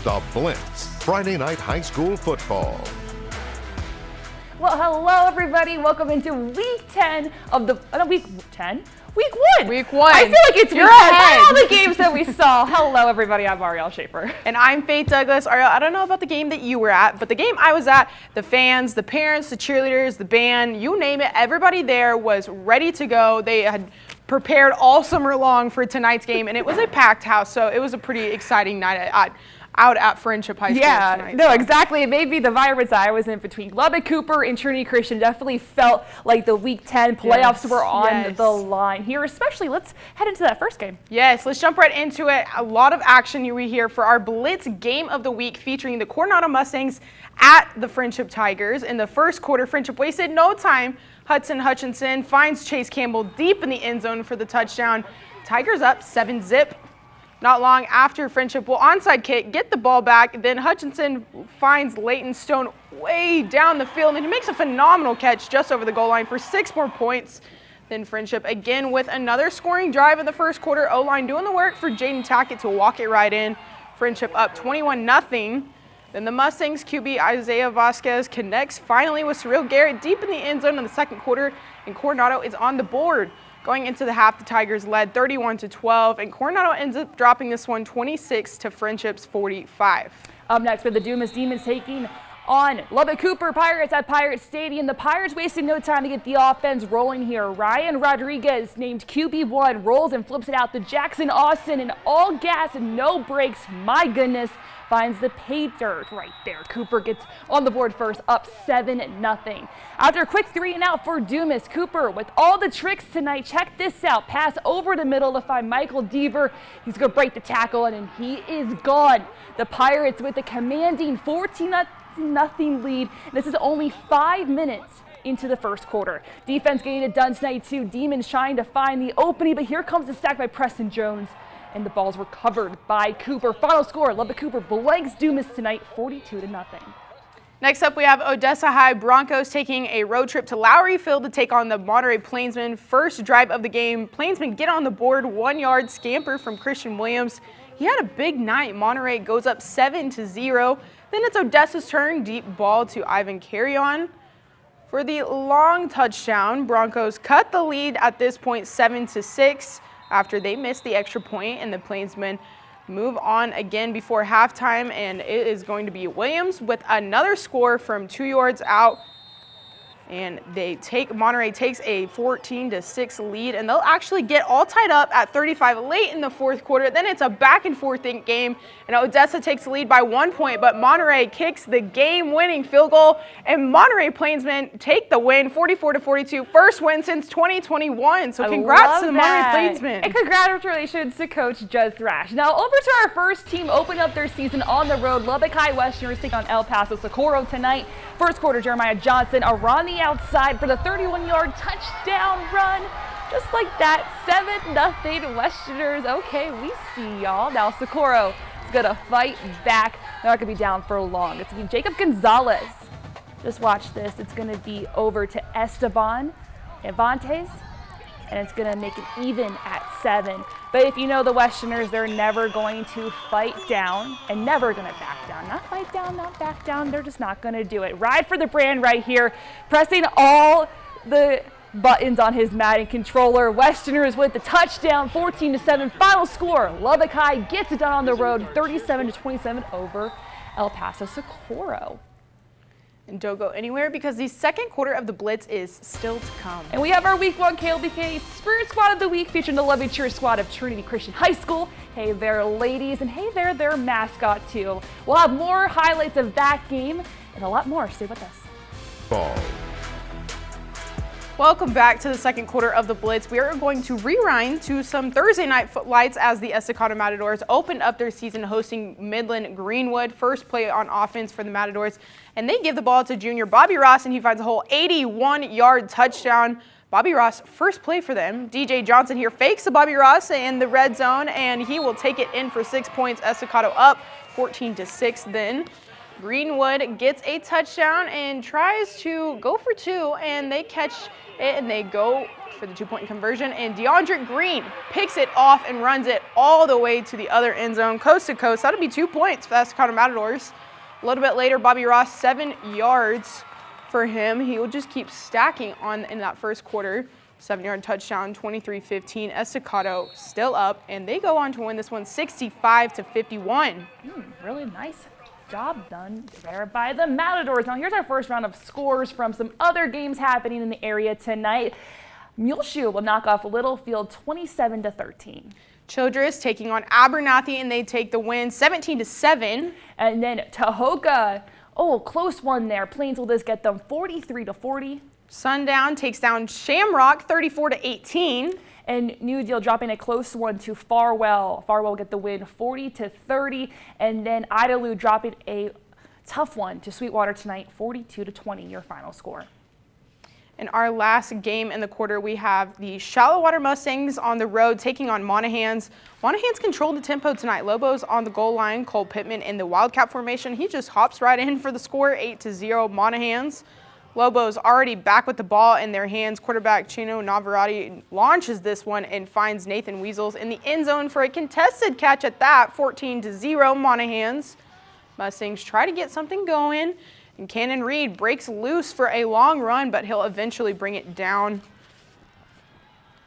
the Blitz, Friday night high school football. Well, hello everybody. Welcome into week 10 of the, week 10? Week 1. Week 1. I feel like it's week 10. All the games that we saw. Hello everybody, I'm Ariel Schaefer. And I'm Faith Douglas. Ariel, I don't know about the game that you were at, but the game I was at, the fans, the parents, the cheerleaders, the band, you name it, everybody there was ready to go. They had prepared all summer long for tonight's game, and it was a packed house, so it was a pretty exciting night out at Friendship High School tonight. No, exactly. It may be the environments I was in between Lubbock, Cooper, and Trinity Christian. Definitely felt like the Week 10 playoffs were on the line here, especially. Let's head into that first game. Yes, let's jump right into it. A lot of action you here for our Blitz Game of the Week featuring the Coronado Mustangs at the Friendship Tigers. In the first quarter, Friendship wasted no time. Hudson Hutchinson finds Chase Campbell deep in the end zone for the touchdown. Tigers up 7-zip. Not long after, Friendship will onside kick, get the ball back. Then Hutchinson finds Leighton Stone way down the field, and he makes a phenomenal catch just over the goal line for 6 more points. Then Friendship again with another scoring drive in the first quarter. O-line doing the work for Jaden Tackett to walk it right in. Friendship up 21-0. Then the Mustangs QB Isaiah Vasquez connects finally with Cyril Garrett deep in the end zone in the second quarter, and Coronado is on the board. Going into the half, the Tigers led 31-12, and Coronado ends up dropping this one 26 to Friendship's 45. Up next, with the Dumas Demons taking on Lubbock Cooper Pirates at Pirate Stadium. The Pirates wasting no time to get the offense rolling here. Ryan Rodriguez, named QB1, rolls and flips it out to Jackson Austin, and all gas and no brakes. My goodness. Finds the pay dirt right there. Cooper gets on the board first, up 7-0. After a quick 3-and-out for Dumas, Cooper with all the tricks tonight. Check this out. Pass over the middle to find Michael Deaver. He's going to break the tackle, and he is gone. The Pirates with a commanding 14-0 lead. This is only 5 minutes into the first quarter. Defense getting it done tonight too. Demons trying to find the opening, but here comes the sack by Preston Jones. And the ball's recovered by Cooper. Final score, Lubbock Cooper blanks Dumas tonight, 42-0. Next up, we have Odessa High Broncos taking a road trip to Lowry Field to take on the Monterey Plainsmen. First drive of the game, Plainsmen get on the board, 1-yard scamper from Christian Williams. He had a big night. Monterey goes up 7-0. Then it's Odessa's turn, deep ball to Ivan Carrion for the long touchdown. Broncos cut the lead at this point, 7-6. After they missed the extra point, and the Plainsmen move on again before halftime, and it is going to be Williams with another score from 2 yards out. And Monterey takes a 14-6 lead, and they'll actually get all tied up at 35 late in the fourth quarter. Then it's a back and forth game, and Odessa takes the lead by 1 point, but Monterey kicks the game-winning field goal, and Monterey Plainsmen take the win, 44-42, first win since 2021. So congrats to the Monterey Plainsmen. And congratulations to Coach Judd Thrash. Now over to our first team opening up their season on the road. Lubbock High Westerners take on El Paso Socorro tonight. First quarter, Jeremiah Johnson around the outside for the 31-yard touchdown run. Just like that, 7-0 Westerners. Okay, we see y'all. Now Socorro is going to fight back. They're not going to be down for long. It's going to be Jacob Gonzalez. Just watch this. It's going to be over to Esteban Evantes, and it's going to make it even at 7. But if you know the Westerners, they're never going to fight down and never going to back down. Not fight down, not back down. They're just not going to do it. Ride for the brand right here, pressing all the buttons on his Madden controller. Westerners with the touchdown, 14-7. Final score, Lubbock High gets it done on the road, 37-27 over El Paso Socorro. And don't go anywhere because the second quarter of the Blitz is still to come. And we have our Week 1 KLBK Spirit Squad of the Week featuring the lovely cheer squad of Trinity Christian High School. Hey there, ladies, and hey there, their mascot too. We'll have more highlights of that game and a lot more. Stay with us. Ball. Welcome back to the second quarter of the Blitz. We are going to rewind to some Thursday night footlights as the Estacado Matadors opened up their season hosting Midland Greenwood. First play on offense for the Matadors, and they give the ball to junior Bobby Ross, and he finds a whole 81-yard touchdown. Bobby Ross, first play for them. DJ Johnson here fakes to Bobby Ross in the red zone, and he will take it in for 6 points. Estacado up 14-6 then. Greenwood gets a touchdown and tries to go for two, and they catch it and they go for the 2-point conversion, and DeAndre Green picks it off and runs it all the way to the other end zone, coast to coast. That'll be 2 points for the Estacado Matadors. A little bit later, Bobby Ross, 7 yards for him. He will just keep stacking on in that first quarter. 7-yard touchdown, 23-15. Estacado still up, and they go on to win this one 65-51. Really nice job done there by the Matadors. Now here's our first round of scores from some other games happening in the area tonight. Muleshoe will knock off Littlefield 27-13. Childress taking on Abernathy, and they take the win 17-7. And then Tahoka, close one there. Plains will just get them 43-40. Sundown takes down Shamrock 34-18. And New Deal dropping a close one to Farwell. Farwell get the win 40-30. And then Idalou dropping a tough one to Sweetwater tonight, 42-20, your final score. In our last game in the quarter, we have the Shallow-Water Mustangs on the road taking on Monahans. Monahans controlled the tempo tonight. Lobos on the goal line. Cole Pittman in the Wildcat formation. He just hops right in for the score, 8-0 Monahans. Lobos already back with the ball in their hands. Quarterback Chino Navarrete launches this one and finds Nathan Weasels in the end zone for a contested catch at that, 14-0 Monahans. Mustangs try to get something going, and Cannon Reed breaks loose for a long run, but he'll eventually bring it down.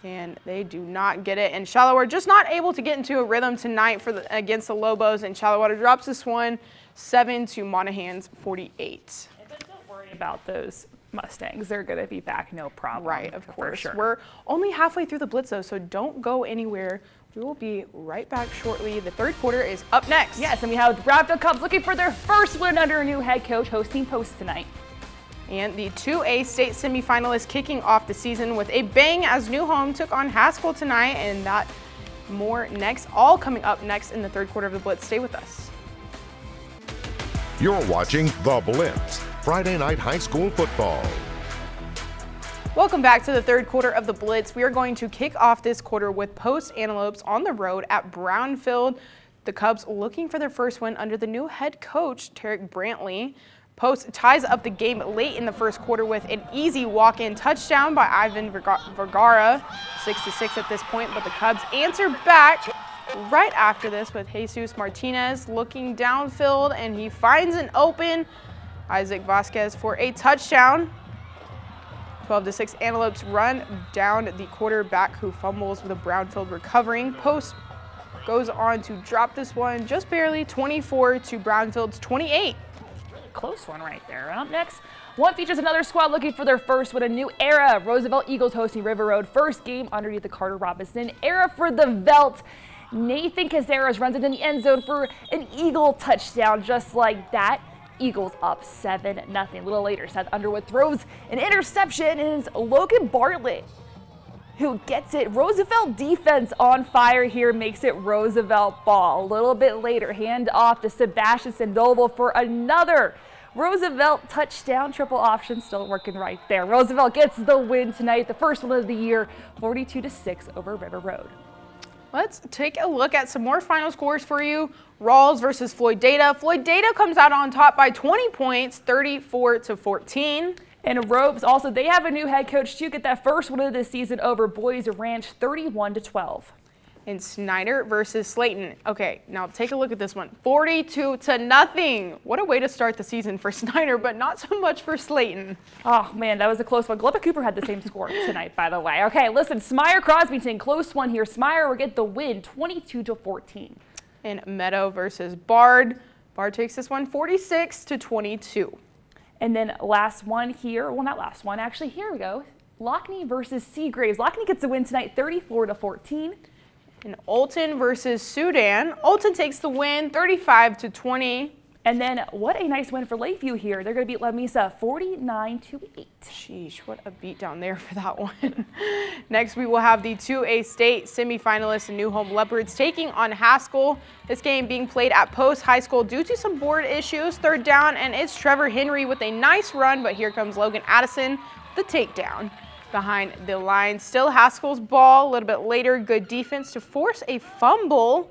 And they do not get it. And Shallow-Water just not able to get into a rhythm tonight against the Lobos, and Shallow-Water drops this one 7 to Monahans 48. About those Mustangs, they're going to be back, no problem. Right, of course. Sure. We're only halfway through the Blitz, though, so don't go anywhere. We will be right back shortly. The third quarter is up next. Yes, and we have the Bradfield Cubs looking for their first win under a new head coach, hosting Post tonight. And the 2A state semifinalists kicking off the season with a bang as New Home took on Haskell tonight, and that more next, all coming up next in the third quarter of the Blitz. Stay with us. You're watching The Blitz, Friday night high school football. Welcome back to the third quarter of the Blitz. We are going to kick off this quarter with Post Antelopes on the road at Brownfield. The Cubs looking for their first win under the new head coach, Tarek Brantley. Post ties up the game late in the first quarter with an easy walk-in touchdown by Ivan Vergara, 6-6 at this point, but the Cubs answer back right after this with Jesus Martinez looking downfield, and he finds an open Isaac Vasquez for a touchdown. 12-6 Antelopes run down the quarterback who fumbles with a Brownfield recovering. Post goes on to drop this one just barely, 24 to Brownfield's 28. Close one right there. Up next, one features another squad looking for their first win, a new era. Roosevelt Eagles hosting River Road. First game underneath the Carter Robinson era for the Velt. Nathan Cazares runs it in the end zone for an Eagle touchdown just like that. Eagles up 7-0. A little later, Seth Underwood throws an interception, and it's Logan Bartlett who gets it. Roosevelt defense on fire here, makes it Roosevelt ball. A little bit later, hand off to Sebastian Sandoval for another Roosevelt touchdown. Triple option still working right there. Roosevelt gets the win tonight, the first one of the year, 42-6 over River Road. Let's take a look at some more final scores for you. Rawls versus Floyd Data. Floyd Data comes out on top by 20 points, 34-14. And Ropes also, they have a new head coach too. Get that first one of the season over Boys Ranch, 31-12. And Snyder versus Slayton. Okay, now take a look at this one. 42-0. What a way to start the season for Snyder, but not so much for Slayton. Oh man, that was a close one. Lubbock Cooper had the same score tonight, by the way. Okay, listen, Smyer Crosbyton, close one here. Smyer will get the win, 22-14. And Meadow versus Bard. Bard takes this one, 46-22. And then last one here, well not last one, actually here we go. Lockney versus Seagraves. Lockney gets the win tonight, 34-14. And Olton versus Sudan. Olton takes the win, 35-20. And then what a nice win for Lakeview here. They're going to beat La Mesa 49-8. Sheesh, what a beat down there for that one. Next, we will have the 2A state semifinalists, New Home Leopards, taking on Haskell. This game being played at Post High School due to some board issues. Third down, and it's Trevor Henry with a nice run, but here comes Logan Addison, the takedown. Behind the line, still Haskell's ball. A little bit later, good defense to force a fumble.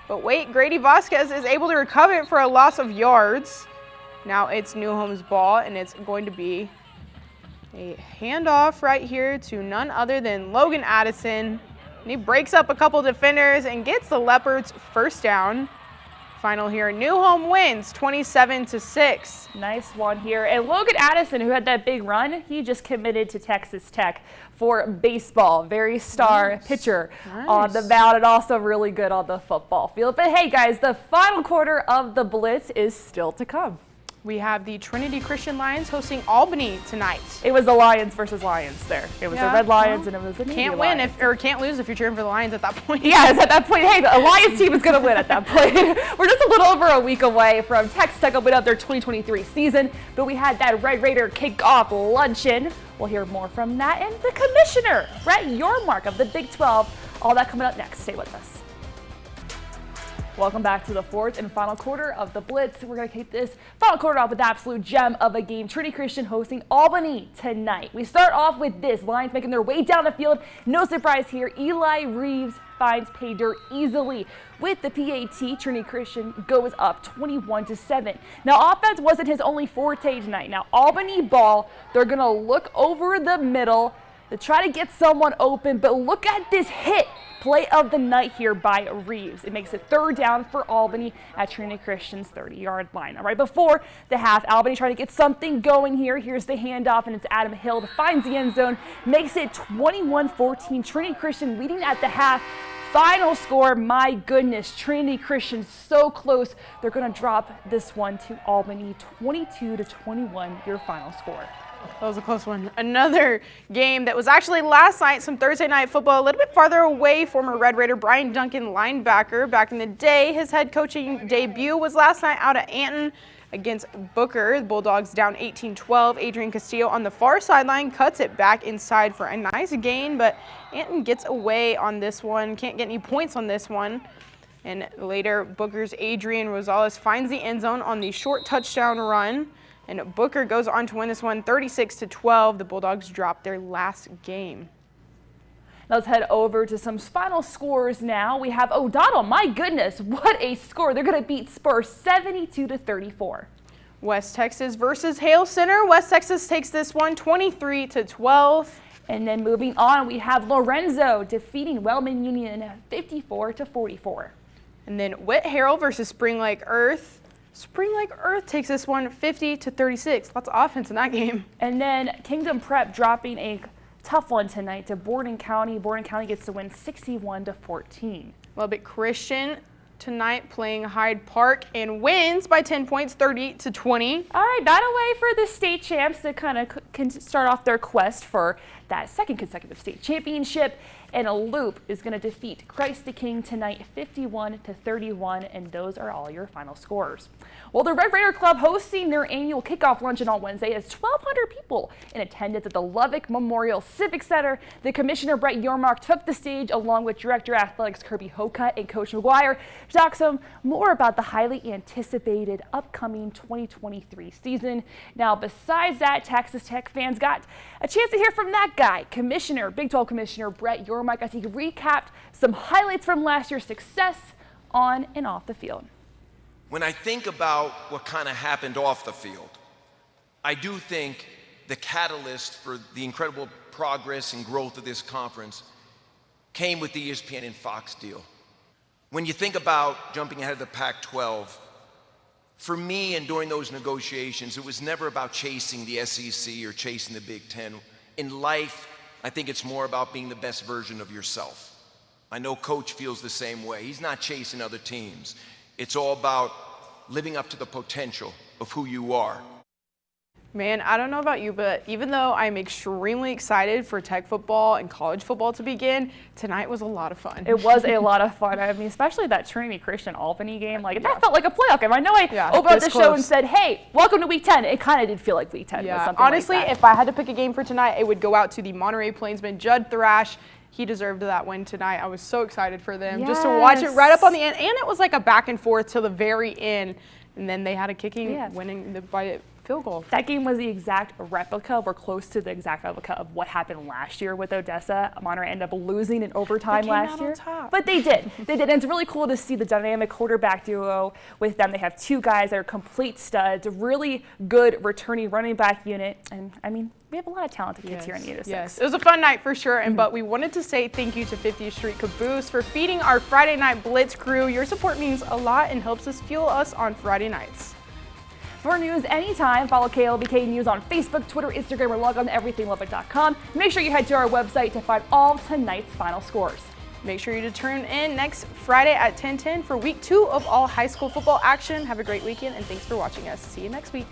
But wait, Grady Vasquez is able to recover it for a loss of yards. Now it's Newhome's ball, and it's going to be a handoff right here to none other than Logan Addison. And he breaks up a couple defenders and gets the Leopards first down. Final here, Newhome wins 27-6. Nice one here. And Logan Addison, who had that big run, he just committed to Texas Tech for baseball. Very star pitcher on the mound and also really good on the football field. But hey guys, the final quarter of the Blitz is still to come. We have the Trinity Christian Lions hosting Albany tonight. It was the Lions versus Lions there. It was the Red Lions and it was the Navy Can't win can't lose if you're cheering for the Lions at that point. Yes, at that point, hey, the Lions team is going to win at that point. We're just a little over a week away from Texas Tech opening up their 2023 season, but we had that Red Raider kickoff luncheon. We'll hear more from that and the Commissioner Brett Yormark of the Big-12. All that coming up next. Stay with us. Welcome back to the fourth and final quarter of the Blitz. We're going to kick this final quarter off with the absolute gem of a game. Trinity Christian hosting Albany tonight. We start off with this. Lions making their way down the field. No surprise here. Eli Reeves finds pay dirt easily. With the PAT, Trinity Christian goes up 21-7. Now, offense wasn't his only forte tonight. Now, Albany ball, they're going to look over the middle to try to get someone open, but look at this hit. Play of the night here by Reeves. It makes it third down for Albany at Trinity Christian's 30-yard line. Now, right before the half, Albany trying to get something going here. Here's the handoff, and it's Adam Hill that finds the end zone. Makes it 21-14. Trinity Christian leading at the half. Final score, my goodness, Trinity Christian so close. They're going to drop this one to Albany, 22-21, your final score. That was a close one. Another game that was actually last night, some Thursday night football, a little bit farther away. Former Red Raider Brian Duncan, linebacker, back in the day. His head coaching debut was last night out at Anton against Booker. The Bulldogs down 18-12. Adrian Castillo on the far sideline cuts it back inside for a nice gain, but Anton gets away on this one. Can't get any points on this one. And later, Booker's Adrian Rosales finds the end zone on the short touchdown run. And Booker goes on to win this one 36-12. The Bulldogs drop their last game. Let's head over to some final scores now. We have O'Donnell. My goodness, what a score. They're going to beat Spurs 72-34. West Texas versus Hale Center. West Texas takes this one 23-12. And then moving on, we have Lorenzo defeating Wellman Union 54-44. And then Whit Harrell versus Spring Lake Earth. Spring Lake Earth takes this one 50-36. Lots of offense in that game. And then Kingdom Prep dropping a tough one tonight to Borden County. Borden County gets to win 61-14. Lubbock Christian tonight playing Hyde Park and wins by 10 points, 38-20. All right, that a way for the state champs to kind of start off their quest for that second consecutive state championship. And a Loop is going to defeat Christ the King tonight 51-31, and those are all your final scores. Well, the Red Raider Club hosting their annual kickoff luncheon on Wednesday has 1,200 people in attendance at the Lubbock Memorial Civic Center. The Commissioner Brett Yormark took the stage along with Director of Athletics Kirby Hocutt and Coach McGuire to talk some more about the highly anticipated upcoming 2023 season. Now, besides that, Texas Tech fans got a chance to hear from that guy, Big-12 Commissioner Brett Yormark, as he recapped some highlights from last year's success on and off the field. When I think about what kind of happened off the field, I do think the catalyst for the incredible progress and growth of this conference came with the ESPN and Fox deal. When you think about jumping ahead of the Pac-12, for me and during those negotiations, it was never about chasing the SEC or chasing the Big Ten. In life, I think it's more about being the best version of yourself. I know Coach feels the same way. He's not chasing other teams. It's all about living up to the potential of who you are. Man, I don't know about you, but even though I'm extremely excited for Tech football and college football to begin, tonight was a lot of fun. It was a lot of fun. I mean, especially that Trinity Christian Albany game. That felt like a playoff game. I know I opened up the show and said, hey, welcome to week 10. It kind of did feel like week 10. Yeah, honestly, like if I had to pick a game for tonight, it would go out to the Monterey Plainsmen, Judd Thrash. He deserved that win tonight. I was so excited for them just to watch it right up on the end. And it was like a back and forth till the very end. And then they had a kicking winning by field goal. That game was the exact replica, or close to the exact replica of what happened last year with Odessa. Monterey ended up losing in overtime last year. But they did. They did. And it's really cool to see the dynamic quarterback duo with them. They have two guys that are complete studs, a really good returning running back unit. And I mean, we have a lot of talented kids here in the 806. Yes, it was a fun night for sure. But we wanted to say thank you to 50th Street Caboose for feeding our Friday Night Blitz crew. Your support means a lot and helps us fuel us on Friday nights. For news anytime, follow KLBK News on Facebook, Twitter, Instagram, or log on to everythinglubbock.com. Make sure you head to our website to find all tonight's final scores. Make sure you to tune in next Friday at 10:10 for week 2 of all high school football action. Have a great weekend and thanks for watching us. See you next week.